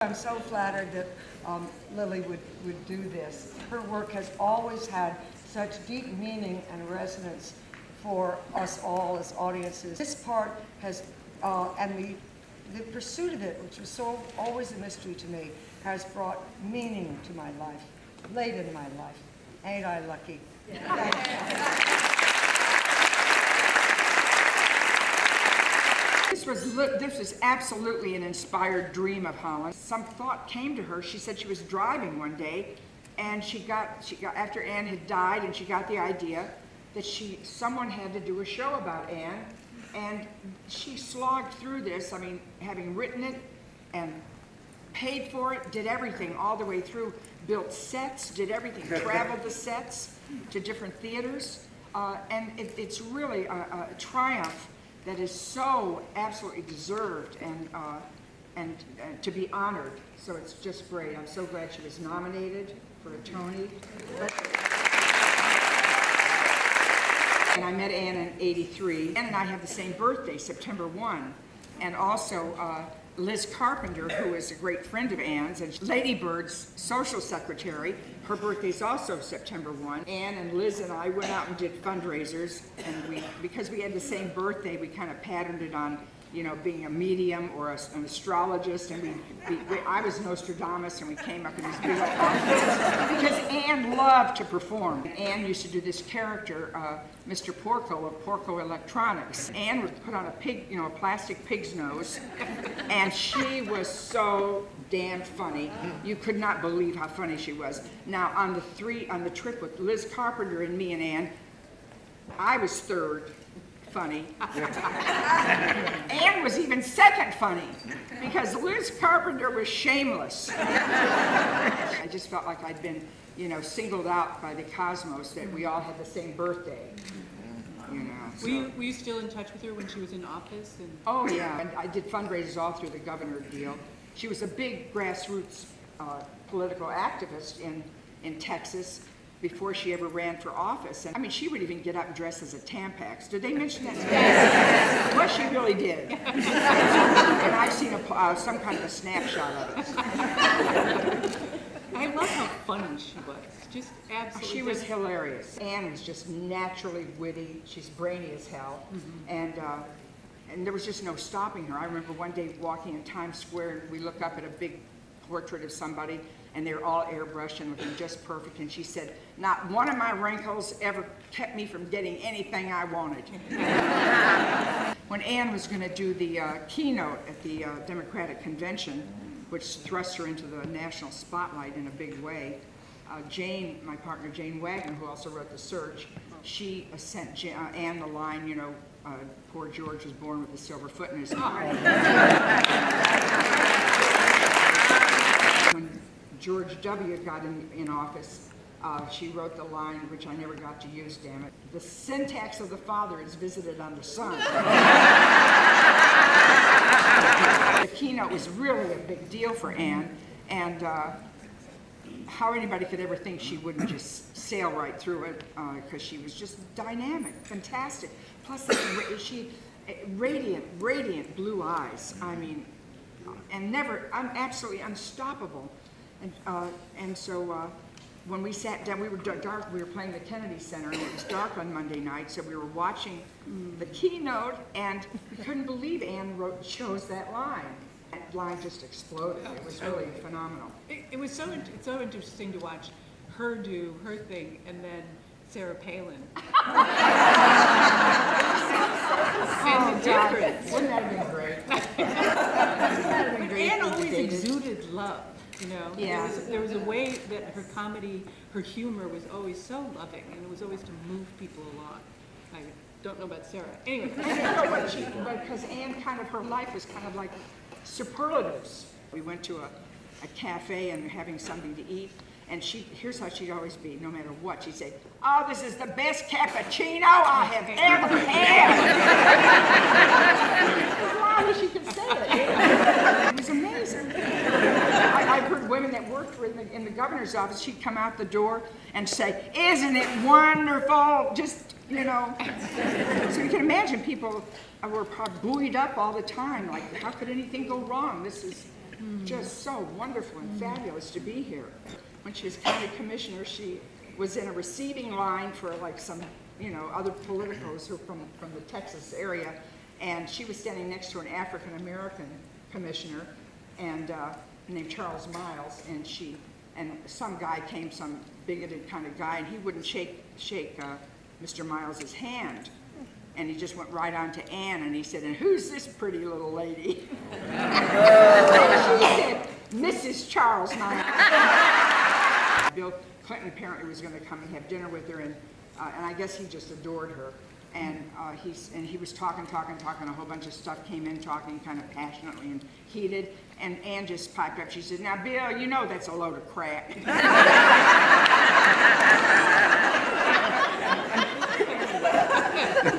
I'm so flattered that Lily would do this. Her work has always had such deep meaning and resonance for us all as audiences. This part has, and the pursuit of it, which was so always a mystery to me, has brought meaning to my life, late in my life. Ain't I lucky? This was absolutely an inspired dream of Holland. Some thought came to her. She said she was driving one day, and she got after Anne had died, and she got the idea that someone had to do a show about Anne, and she slogged through this. I mean, having written it and paid for it, did everything all the way through, built sets, did everything, traveled the sets to different theaters, and it's really a triumph that is so absolutely deserved and to be honored. So it's just great. I'm so glad she was nominated for a Tony. And I met Anne in '83. Anne and I have the same birthday, September 1. And also Liz Carpenter, who is a great friend of Anne's, and Lady Bird's social secretary. Her birthday's also September 1. Anne and Liz and I went out and did fundraisers, and because we had the same birthday, we kind of patterned it on, you know, being a medium or an astrologist, and I was Nostradamus, and we came up in these big old outfits because Anne loved to perform. Anne used to do this character, Mr. Porco of Porco Electronics. Anne would put on a pig, you know, a plastic pig's nose, and she was so damn funny. You could not believe how funny she was. Now on the trip with Liz Carpenter and me and Anne, I was third funny. Anne was even second funny because Liz Carpenter was shameless. I just felt like I'd been, you know, singled out by the cosmos that we all had the same birthday. You know. So. Were you still in touch with her when she was in office? Oh yeah, and I did fundraisers all through the governor deal. She was a big grassroots political activist in Texas before she ever ran for office. And I mean, she would even get up and dress as a Tampax. Did they mention that? Yes. Well, she really did. And I've seen some kind of a snapshot of it. I love how funny she was. Just absolutely. She was hilarious. Anne was just naturally witty. She's brainy as hell. Mm-hmm. And there was just no stopping her. I remember one day walking in Times Square, and we look up at a big portrait of somebody, and they're all airbrushed and looking just perfect. And she said, "Not one of my wrinkles ever kept me from getting anything I wanted." When Anne was going to do the keynote at the Democratic Convention, which thrust her into the national spotlight in a big way, Jane, my partner Jane Wagner, who also wrote The Search, she sent Anne the line, you know, poor George was born with a silver foot in his eye. When George W. got in office, she wrote the line, which I never got to use, damn it. "The syntax of the father is visited on the son." The keynote was really a big deal for Anne, and how anybody could ever think she wouldn't just sail right through it, because she was just dynamic, fantastic. Plus, she radiant blue eyes. I mean, and absolutely unstoppable. And so when we sat down, we were dark. We were playing the Kennedy Center, and it was dark on Monday night. So we were watching the keynote, and we couldn't believe Anne chose that line. That line just exploded. It was really phenomenal. It was so interesting to watch her do her thing, and then Sarah Palin. And the difference. Wouldn't that have been great? Anne always exuded love. You know, yeah. There was a way that her comedy, her humor was always so loving, and it was always to move people along. I don't know about Sarah. Anyway. Because Anne her life was kind of like superlatives. We went to a cafe and having something to eat, and here's how she'd always be, no matter what. She'd say, "Oh, this is the best cappuccino I have ever had." As long as she could say it. It was amazing. I've heard women that worked in the governor's office, she'd come out the door and say, "Isn't it wonderful?" Just, you know. So you can imagine people were buoyed up all the time, like, how could anything go wrong? This is Just so wonderful and fabulous to be here. When she was county commissioner, she was in a receiving line for like some, other politicos who from the Texas area, and she was standing next to an African-American commissioner and named Charles Miles, and some guy came, some bigoted kind of guy, and he wouldn't shake Mr. Miles's hand. And he just went right on to Anne, and he said, "And who's this pretty little lady?" And she said, "Mrs. Charles Miles." Bill Clinton apparently was going to come and have dinner with her, and I guess he just adored her. And he was talking, a whole bunch of stuff came in, talking kind of passionately and heated, and Anne just piped up. She said, "Now, Bill, you know that's a load of crap."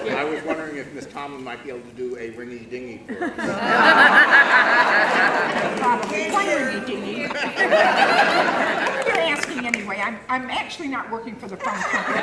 I was wondering if Miss Tomlin might be able to do a ringy-dingy for us. One ringy-dingy. You're asking anyway. I'm actually not working for the phone company.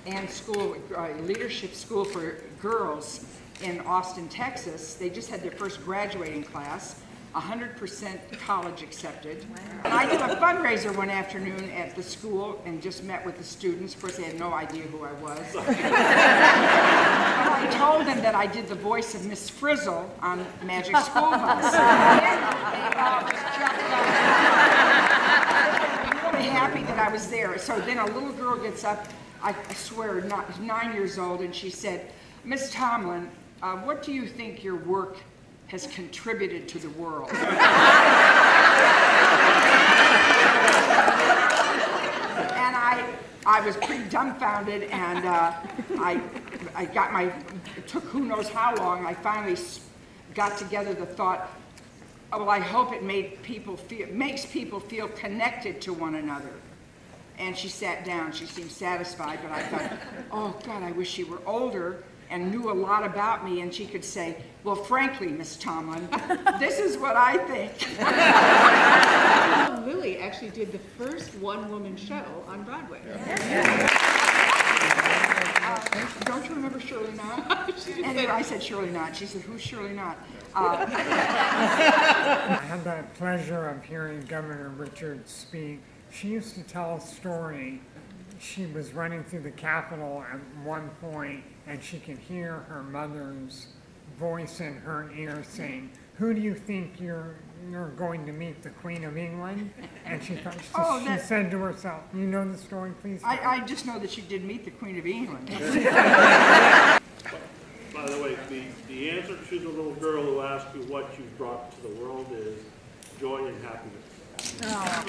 And school, leadership school for girls in Austin, Texas. They just had their first graduating class. 100% college accepted. Wow. I did a fundraiser one afternoon at the school and just met with the students. Of course, they had no idea who I was. But I told them that I did the voice of Miss Frizzle on Magic School Bus. They all just jumped up. Really happy that I was there. So then a little girl gets up, I swear, 9 years old, and she said, "Miss Tomlin, what do you think your work has contributed to the world?" And I was pretty dumbfounded, and it took who knows how long. I finally got together the thought, oh, well, I hope it makes people feel connected to one another. And she sat down. She seemed satisfied, but I thought, oh God, I wish she were older and knew a lot about me, and she could say, "Well, frankly, Miss Tomlin, this is what I think." Lily actually did the first one-woman show on Broadway. Don't you remember Shirley Knott? Anyway, I said Shirley Knott. She said, "Who's Shirley Knott?" I had the pleasure of hearing Governor Richards speak. She used to tell a story. She was running through the Capitol at one point, and she could hear her mother's voice in her ear saying, "Who do you think you're going to meet, the Queen of England?" And she thought, she said to herself, "You know the story, please?" I just know that she did meet the Queen of England. By the way, the answer to the little girl who asked you what you brought to the world is joy and happiness. Oh.